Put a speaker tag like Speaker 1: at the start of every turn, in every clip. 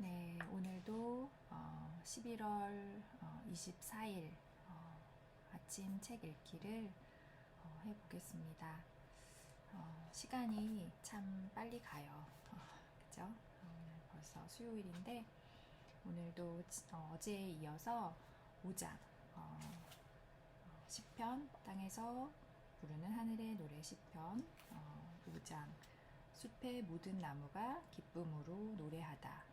Speaker 1: 네, 오늘도 11월 24일 아침 책 읽기를 해보겠습니다. 시간이 참 빨리 가요. 그죠? 오늘 벌써 수요일인데 오늘도 어제에 이어서 5장 시편 땅에서 부르는 하늘의 노래 시편 5장 숲의 모든 나무가 기쁨으로 노래하다.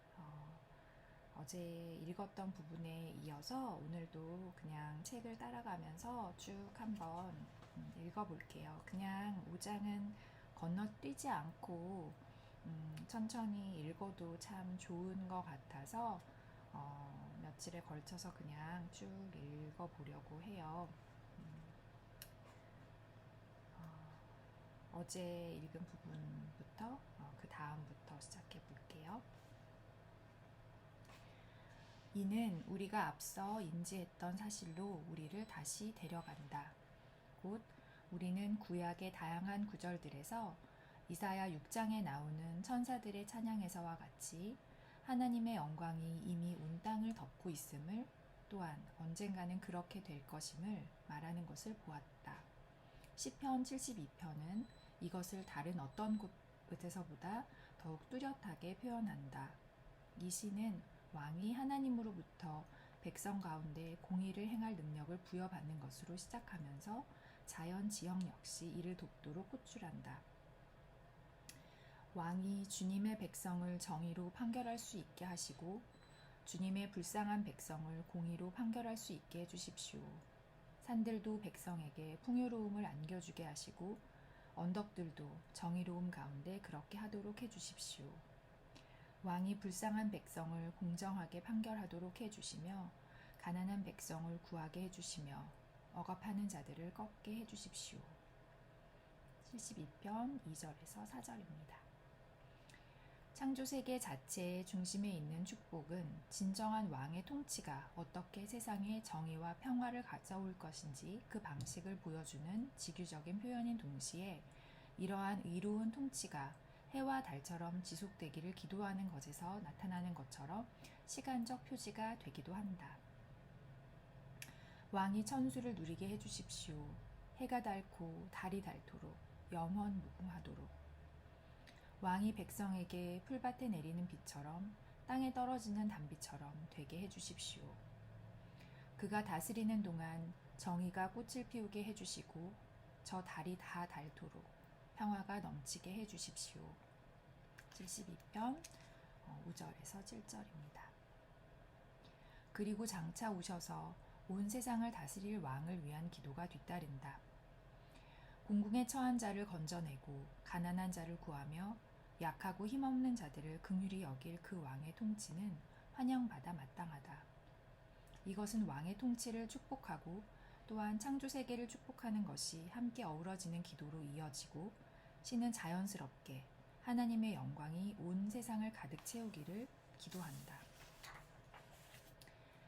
Speaker 1: 어제 읽었던 부분에 이어서 오늘도 그냥 책을 따라가면서 쭉 한번 읽어볼게요. 그냥 5장은 건너뛰지 않고 천천히 읽어도 참 좋은 것 같아서 며칠에 걸쳐서 그냥 쭉 읽어보려고 해요. 어제 읽은 부분부터 그 다음부터 시작해 볼게요. 이는 우리가 앞서 인지했던 사실로 우리를 다시 데려간다. 곧 우리는 구약의 다양한 구절들에서 이사야 6장에 나오는 천사들의 찬양에서와 같이 하나님의 영광이 이미 온 땅을 덮고 있음을, 또한 언젠가는 그렇게 될 것임을 말하는 것을 보았다. 시편 72편은 이것을 다른 어떤 곳에서보다 더욱 뚜렷하게 표현한다. 이 시는 왕이 하나님으로부터 백성 가운데 공의를 행할 능력을 부여받는 것으로 시작하면서 자연 지형 역시 이를 돕도록 호출한다. 왕이 주님의 백성을 정의로 판결할 수 있게 하시고 주님의 불쌍한 백성을 공의로 판결할 수 있게 해주십시오. 산들도 백성에게 풍요로움을 안겨주게 하시고 언덕들도 정의로움 가운데 그렇게 하도록 해주십시오. 왕이 불쌍한 백성을 공정하게 판결하도록 해주시며 가난한 백성을 구하게 해주시며 억압하는 자들을 꺾게 해주십시오. 72편 2절에서 4절입니다. 창조세계 자체의 중심에 있는 축복은 진정한 왕의 통치가 어떻게 세상에 정의와 평화를 가져올 것인지 그 방식을 보여주는 지규적인 표현인 동시에 이러한 의로운 통치가 해와 달처럼 지속되기를 기도하는 것에서 나타나는 것처럼 시간적 표지가 되기도 한다. 왕이 천수를 누리게 해주십시오. 해가 닳고 달이 닳도록 영원 무궁하도록. 왕이 백성에게 풀밭에 내리는 비처럼 땅에 떨어지는 단비처럼 되게 해주십시오. 그가 다스리는 동안 정의가 꽃을 피우게 해주시고 저 달이 다 닳도록 평화가 넘치게 해주십시오. 72편 5절에서 7절입니다. 그리고 장차 오셔서 온 세상을 다스릴 왕을 위한 기도가 뒤따른다. 공궁에 처한 자를 건져내고 가난한 자를 구하며 약하고 힘없는 자들을 긍휼히 여길 그 왕의 통치는 환영받아 마땅하다. 이것은 왕의 통치를 축복하고 또한 창조세계를 축복하는 것이 함께 어우러지는 기도로 이어지고 시는 자연스럽게 하나님의 영광이 온 세상을 가득 채우기를 기도한다.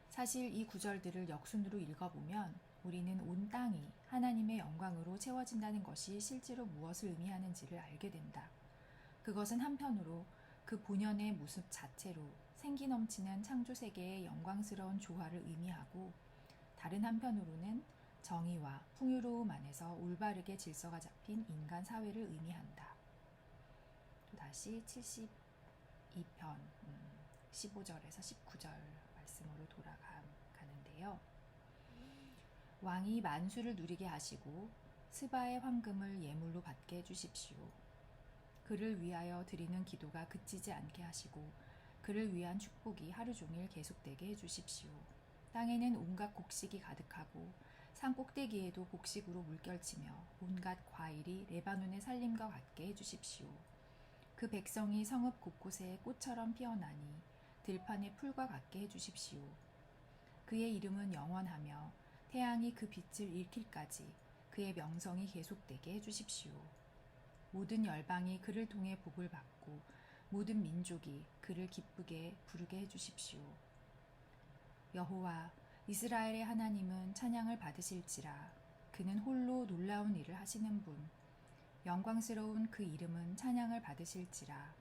Speaker 1: 사실 이 구절들을 역순으로 읽어보면 우리는 온 땅이 하나님의 영광으로 채워진다는 것이 실제로 무엇을 의미하는지를 알게 된다. 그것은 한편으로 그 본연의 모습 자체로 생기 넘치는 창조세계의 영광스러운 조화를 의미하고 다른 한편으로는 정의와 풍요로움 안에서 올바르게 질서가 잡힌 인간 사회를 의미한다. 또다시 72편 15절에서 19절 말씀으로 돌아가는데요. 왕이 만수를 누리게 하시고 스바의 황금을 예물로 받게 해주십시오. 그를 위하여 드리는 기도가 그치지 않게 하시고 그를 위한 축복이 하루 종일 계속되게 해주십시오. 땅에는 온갖 곡식이 가득하고 산 꼭대기에도 곡식으로 물결치며 온갖 과일이 레바논의 살림과 같게 해주십시오. 그 백성이 성읍 곳곳에 꽃처럼 피어나니 들판의 풀과 같게 해주십시오. 그의 이름은 영원하며 태양이 그 빛을 잃기까지 그의 명성이 계속되게 해주십시오. 모든 열방이 그를 통해 복을 받고 모든 민족이 그를 기쁘게 부르게 해주십시오. 여호와 이스라엘의 하나님은 찬양을 받으실지라. 그는 홀로 놀라운 일을 하시는 분. 영광스러운 그 이름은 찬양을 받으실지라.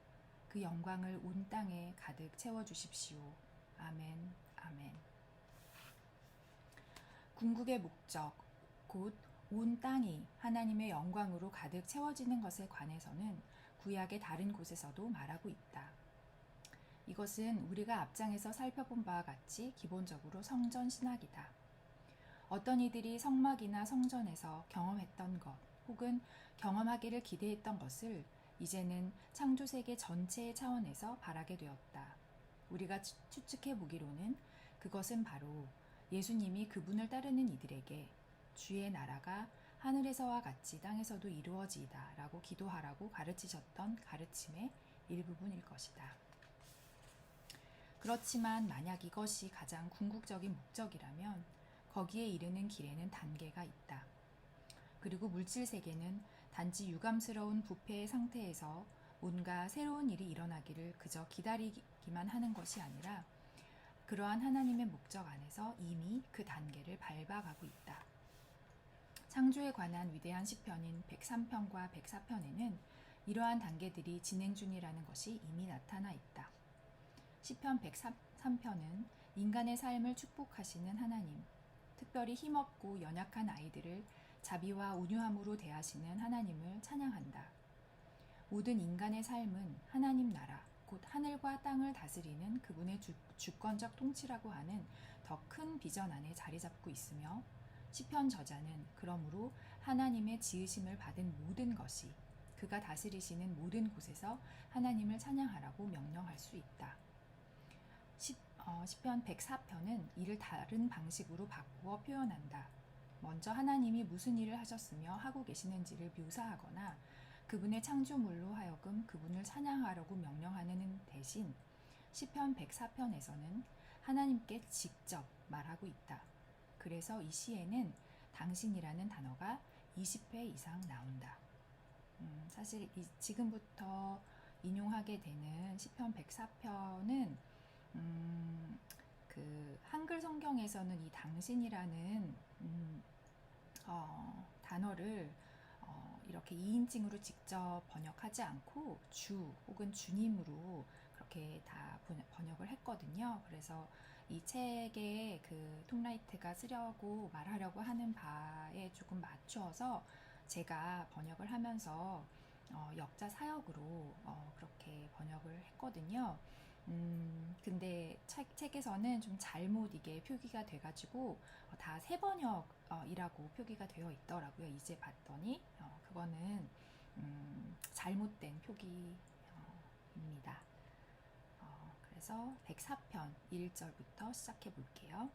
Speaker 1: 그 영광을 온 땅에 가득 채워주십시오. 아멘, 아멘. 궁극의 목적, 곧 온 땅이 하나님의 영광으로 가득 채워지는 것에 관해서는 구약의 다른 곳에서도 말하고 있다. 이것은 우리가 앞장에서 살펴본 바와 같이 기본적으로 성전 신학이다. 어떤 이들이 성막이나 성전에서 경험했던 것 혹은 경험하기를 기대했던 것을 이제는 창조세계 전체의 차원에서 바라게 되었다. 우리가 추측해 보기로는 그것은 바로 예수님이 그분을 따르는 이들에게 주의 나라가 하늘에서와 같이 땅에서도 이루어지이다 라고 기도하라고 가르치셨던 가르침의 일부분일 것이다. 그렇지만 만약 이것이 가장 궁극적인 목적이라면 거기에 이르는 길에는 단계가 있다. 그리고 물질 세계는 단지 유감스러운 부패의 상태에서 뭔가 새로운 일이 일어나기를 그저 기다리기만 하는 것이 아니라 그러한 하나님의 목적 안에서 이미 그 단계를 밟아가고 있다. 창조에 관한 위대한 시편인 103편과 104편에는 이러한 단계들이 진행 중이라는 것이 이미 나타나 있다. 시편 103편은 인간의 삶을 축복하시는 하나님, 특별히 힘없고 연약한 아이들을 자비와 온유함으로 대하시는 하나님을 찬양한다. 모든 인간의 삶은 하나님 나라, 곧 하늘과 땅을 다스리는 그분의 주권적 통치라고 하는 더 큰 비전 안에 자리 잡고 있으며 시편 저자는 그러므로 하나님의 지으심을 받은 모든 것이 그가 다스리시는 모든 곳에서 하나님을 찬양하라고 명령할 수 있다. 시편 104편은 이를 다른 방식으로 바꾸어 표현한다. 먼저 하나님이 무슨 일을 하셨으며 하고 계시는지를 묘사하거나 그분의 창조물로 하여금 그분을 찬양하라고 명령하는 대신 시편 104편에서는 하나님께 직접 말하고 있다. 그래서 이 시에는 당신이라는 단어가 20회 이상 나온다. 사실 지금부터 인용하게 되는 시편 104편은 그 한글 성경에서는 이 당신이라는 단어를 이렇게 2인칭으로 직접 번역하지 않고 주 혹은 주님으로 그렇게 다 번역을 했거든요. 그래서 이 책에 그 톰라이트가 쓰려고 말하려고 하는 바에 조금 맞춰서 제가 번역을 하면서 역자 사역으로 그렇게 번역을 했거든요. 근데 책에서는 좀 잘못 이게 표기가 돼가지고 다 새번역이라고 표기가 되어 있더라고요. 이제 봤더니 그거는 잘못된 표기입니다. 그래서 104편 1절부터 시작해 볼게요.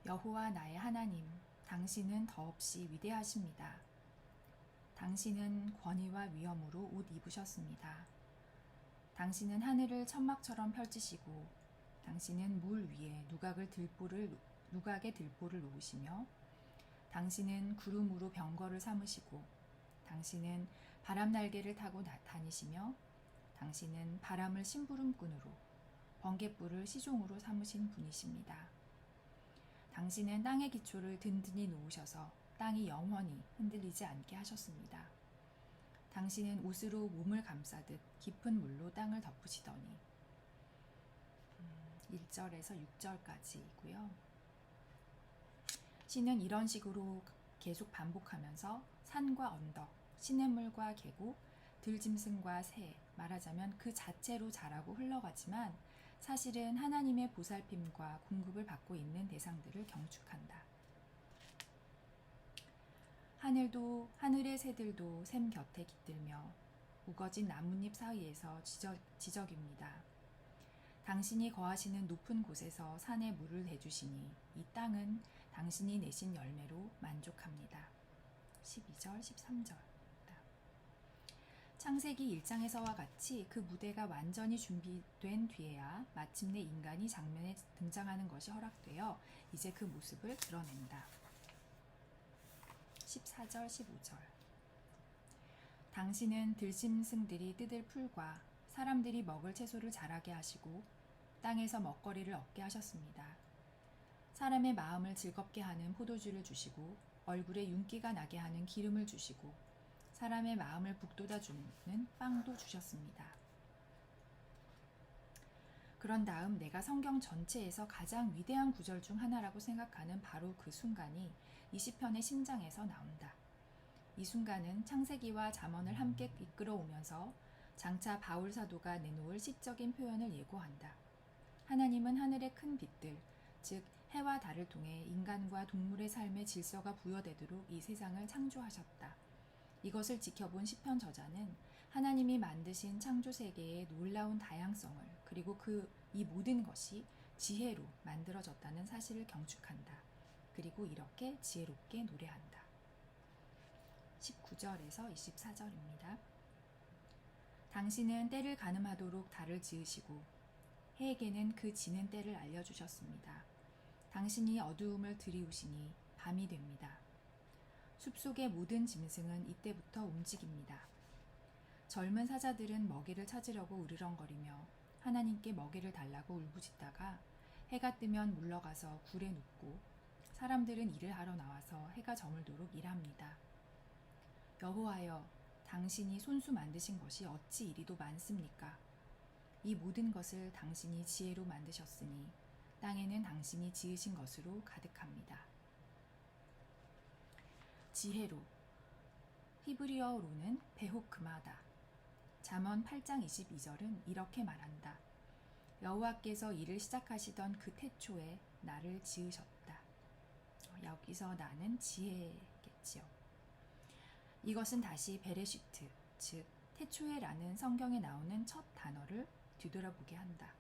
Speaker 1: 여호와 나의 하나님, 당신은 더없이 위대하십니다. 당신은 권위와 위엄으로 옷 입으셨습니다. 당신은 하늘을 천막처럼 펼치시고 당신은 물 위에 누각의 들보를 놓으시며 당신은 구름으로 병거를 삼으시고 당신은 바람 날개를 타고 다니시며 당신은 바람을 심부름꾼으로 번갯불을 시종으로 삼으신 분이십니다. 당신은 땅의 기초를 든든히 놓으셔서 땅이 영원히 흔들리지 않게 하셨습니다. 당신은 옷으로 몸을 감싸듯 깊은 물로 땅을 덮으시더니 1절에서 6절까지이고요. 시는 이런 식으로 계속 반복하면서 산과 언덕, 시냇물과 계곡, 들짐승과 새, 말하자면 그 자체로 자라고 흘러가지만 사실은 하나님의 보살핌과 공급을 받고 있는 대상들을 경축한다. 하늘의 새들도 샘 곁에 깃들며 우거진 나뭇잎 사이에서 지적입니다. 당신이 거하시는 높은 곳에서 산에 물을 대주시니 이 땅은 당신이 내신 열매로 만족합니다. 12절, 13절. 창세기 1장에서와 같이 그 무대가 완전히 준비된 뒤에야 마침내 인간이 장면에 등장하는 것이 허락되어 이제 그 모습을 드러낸다. 14절, 15절. 당신은 들짐승들이 뜯을 풀과 사람들이 먹을 채소를 자라게 하시고 땅에서 먹거리를 얻게 하셨습니다. 사람의 마음을 즐겁게 하는 포도주를 주시고 얼굴에 윤기가 나게 하는 기름을 주시고 사람의 마음을 북돋아주는 빵도 주셨습니다. 그런 다음 내가 성경 전체에서 가장 위대한 구절 중 하나라고 생각하는 바로 그 순간이 이 시편의 심장에서 나온다. 이 순간은 창세기와 잠언을 함께 이끌어오면서 장차 바울 사도가 내놓을 시적인 표현을 예고한다. 하나님은 하늘의 큰 빛들, 즉 해와 달을 통해 인간과 동물의 삶의 질서가 부여되도록 이 세상을 창조하셨다. 이것을 지켜본 시편 저자는 하나님이 만드신 창조 세계의 놀라운 다양성을 그리고 이 모든 것이 지혜로 만들어졌다는 사실을 경축한다. 그리고 이렇게 지혜롭게 노래한다. 19절에서 24절입니다. 당신은 때를 가늠하도록 달을 지으시고 해에게는 그 지는 때를 알려주셨습니다. 당신이 어두움을 들이우시니 밤이 됩니다. 숲속의 모든 짐승은 이때부터 움직입니다. 젊은 사자들은 먹이를 찾으려고 으르렁거리며 하나님께 먹이를 달라고 울부짖다가 해가 뜨면 물러가서 굴에 눕고 사람들은 일을 하러 나와서 해가 저물도록 일합니다. 여호와여, 당신이 손수 만드신 것이 어찌 이리도 많습니까? 이 모든 것을 당신이 지혜로 만드셨으니 땅에는 당신이 지으신 것으로 가득합니다. 지혜로, 히브리어로는 베호크마다. 잠언 8장 22절은 이렇게 말한다. 여호와께서 일을 시작하시던 그 태초에 나를 지으셨다. 여기서 나는 지혜겠지요. 이것은 다시 베레시트, 즉 태초에라는 성경에 나오는 첫 단어를 뒤돌아보게 한다.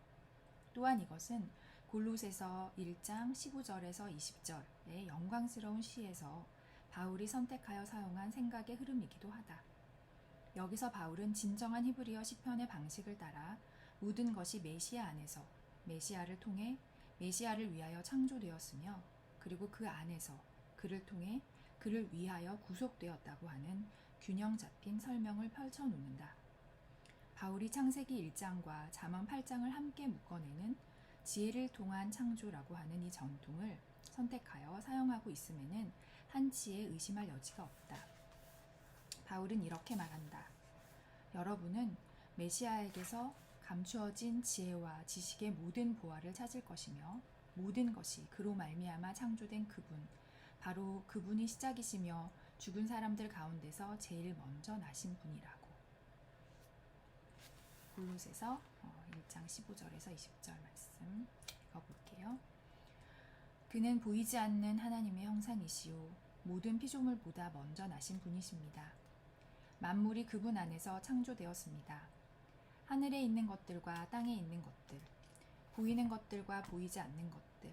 Speaker 1: 또한 이것은 골로새서 1장 15절에서 20절의 영광스러운 시에서 바울이 선택하여 사용한 생각의 흐름이기도 하다. 여기서 바울은 진정한 히브리어 시편의 방식을 따라 모든 것이 메시아 안에서 메시아를 통해 메시아를 위하여 창조되었으며 그리고 그 안에서 그를 통해 그를 위하여 구속되었다고 하는 균형 잡힌 설명을 펼쳐놓는다. 바울이 창세기 1장과 잠언 8장을 함께 묶어내는 지혜를 통한 창조라고 하는 이 전통을 선택하여 사용하고 있음에는 한치의 의심할 여지가 없다. 바울은 이렇게 말한다. 여러분은 메시아에게서 감추어진 지혜와 지식의 모든 보화를 찾을 것이며 모든 것이 그로 말미암아 창조된 그분, 바로 그분이 시작이시며 죽은 사람들 가운데서 제일 먼저 나신 분이라고. 골로새서 1장 15절에서 20절 말씀 읽어볼게요. 그는 보이지 않는 하나님의 형상이시오 모든 피조물보다 먼저 나신 분이십니다. 만물이 그분 안에서 창조되었습니다. 하늘에 있는 것들과 땅에 있는 것들, 보이는 것들과 보이지 않는 것들,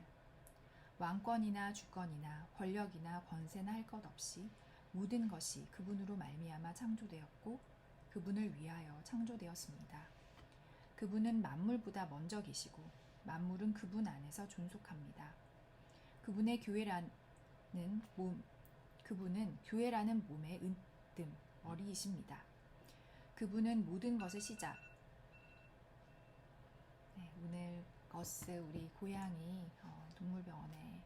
Speaker 1: 왕권이나 주권이나 권력이나 권세나 할 것 없이 모든 것이 그분으로 말미암아 창조되었고 그분을 위하여 창조되었습니다. 그분은 만물보다 먼저 계시고 만물은 그분 안에서 존속합니다. 그분은 교회라는 몸의 은뜸, 머리이십니다. 그분은 모든 것의 시작. 오늘 거스 우리 고양이 동물병원에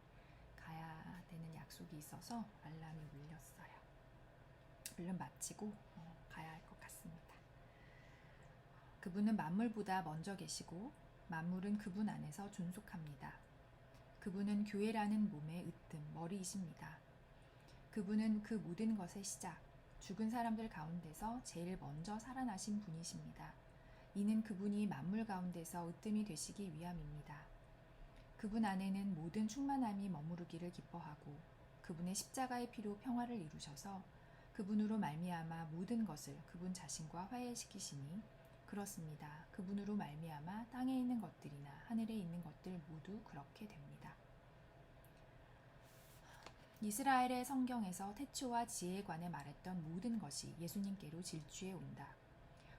Speaker 1: 가야 되는 약속이 있어서 알람이 울렸어요. 얼른 마치고 가야 할 것 같습니다. 그분은 만물보다 먼저 계시고 만물은 그분 안에서 존속합니다. 그분은 교회라는 몸의 으뜸, 머리이십니다. 그분은 그 모든 것의 시작, 죽은 사람들 가운데서 제일 먼저 살아나신 분이십니다. 이는 그분이 만물 가운데서 으뜸이 되시기 위함입니다. 그분 안에는 모든 충만함이 머무르기를 기뻐하고 그분의 십자가의 피로 평화를 이루셔서 그분으로 말미암아 모든 것을 그분 자신과 화해시키시니 그렇습니다. 그분으로 말미암아 땅에 있는 것들이나 하늘에 있는 것들 모두 그렇게 됩니다. 이스라엘의 성경에서 태초와 지혜에 관해 말했던 모든 것이 예수님께로 질주해 온다.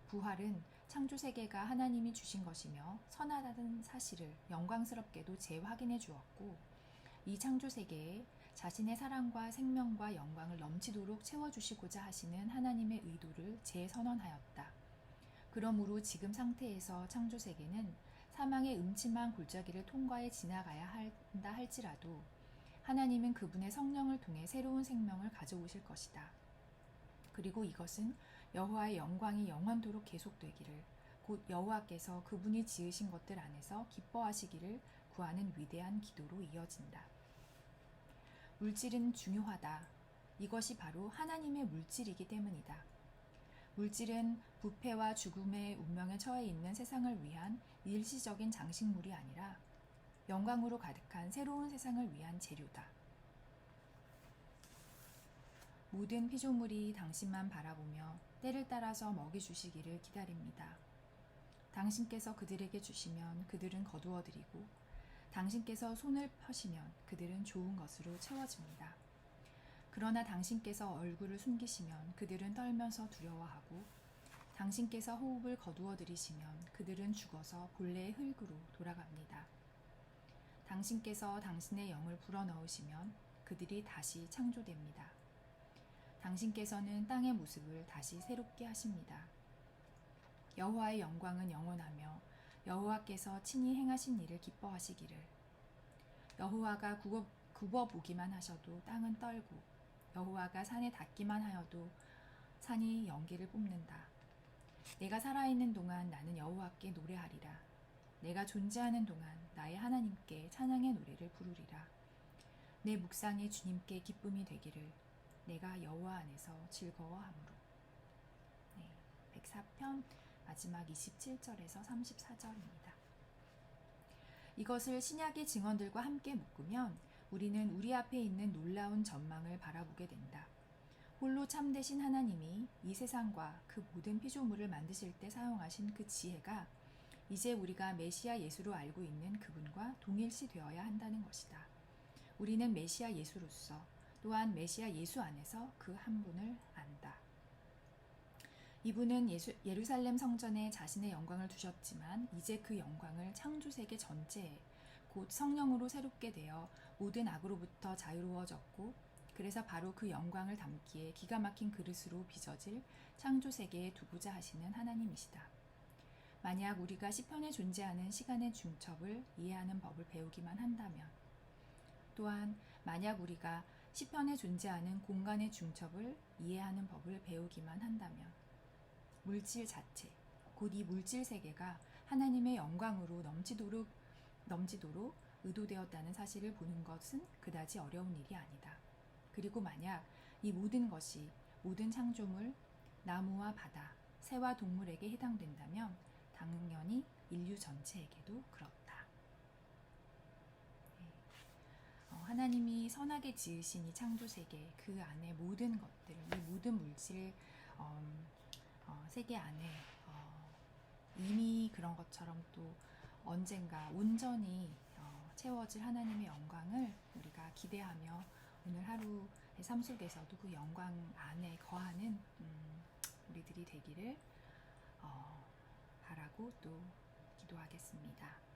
Speaker 1: 부활은 창조세계가 하나님이 주신 것이며 선하다는 사실을 영광스럽게도 재확인해 주었고 이 창조세계에 자신의 사랑과 생명과 영광을 넘치도록 채워주시고자 하시는 하나님의 의도를 재선언하였다. 그러므로 지금 상태에서 창조세계는 사망의 음침한 골짜기를 통과해 지나가야 한다 할지라도 하나님은 그분의 성령을 통해 새로운 생명을 가져오실 것이다. 그리고 이것은 여호와의 영광이 영원토록 계속되기를, 곧 여호와께서 그분이 지으신 것들 안에서 기뻐하시기를 구하는 위대한 기도로 이어진다. 물질은 중요하다. 이것이 바로 하나님의 물질이기 때문이다. 물질은 부패와 죽음의 운명에 처해 있는 세상을 위한 일시적인 장식물이 아니라 영광으로 가득한 새로운 세상을 위한 재료다. 모든 피조물이 당신만 바라보며 때를 따라서 먹이 주시기를 기다립니다. 당신께서 그들에게 주시면 그들은 거두어들이고, 당신께서 손을 펴시면 그들은 좋은 것으로 채워집니다. 그러나 당신께서 얼굴을 숨기시면 그들은 떨면서 두려워하고, 당신께서 호흡을 거두어들이시면 그들은 죽어서 본래의 흙으로 돌아갑니다. 당신께서 당신의 영을 불어넣으시면 그들이 다시 창조됩니다. 당신께서는 땅의 모습을 다시 새롭게 하십니다. 여호와의 영광은 영원하며 여호와께서 친히 행하신 일을 기뻐하시기를. 여호와가 굽어보기만 하셔도 땅은 떨고, 여호와가 산에 닿기만 하여도 산이 연기를 뿜는다. 내가 살아있는 동안 나는 여호와께 노래하리라. 내가 존재하는 동안 나의 하나님께 찬양의 노래를 부르리라. 내 묵상이 주님께 기쁨이 되기를. 내가 여호와 안에서 즐거워함으로. 104편 마지막 27절에서 34절입니다. 이것을 신약의 증언들과 함께 묶으면 우리는 우리 앞에 있는 놀라운 전망을 바라보게 된다. 홀로 참되신 하나님이 이 세상과 그 모든 피조물을 만드실 때 사용하신 그 지혜가 이제 우리가 메시아 예수로 알고 있는 그분과 동일시 되어야 한다는 것이다. 우리는 메시아 예수로서, 또한 메시아 예수 안에서 그 한 분을 안다. 이분은 예루살렘 성전에 자신의 영광을 두셨지만 이제 그 영광을 창조세계 전체에, 곧 성령으로 새롭게 되어 모든 악으로부터 자유로워졌고, 그래서 바로 그 영광을 담기에 기가 막힌 그릇으로 빚어질 창조세계에 두고자 하시는 하나님이시다. 만약 우리가 시편에 존재하는 시간의 중첩을 이해하는 법을 배우기만 한다면, 또한 만약 우리가 시편에 존재하는 공간의 중첩을 이해하는 법을 배우기만 한다면, 물질 자체, 곧 이 물질 세계가 하나님의 영광으로 넘치도록 의도되었다는 사실을 보는 것은 그다지 어려운 일이 아니다. 그리고 만약 이 모든 것이, 모든 창조물, 나무와 바다, 새와 동물에게 해당된다면 당연히 인류 전체에게도 그렇다. 하나님이 선하게 지으신 이 창조세계, 그 안에 모든 것들, 이 모든 물질 세계 안에 이미 그런 것처럼 또 언젠가 온전히 채워질 하나님의 영광을 우리가 기대하며 오늘 하루의 삶 속에서도 그 영광 안에 거하는 우리들이 되기를 바라고 또 기도하겠습니다.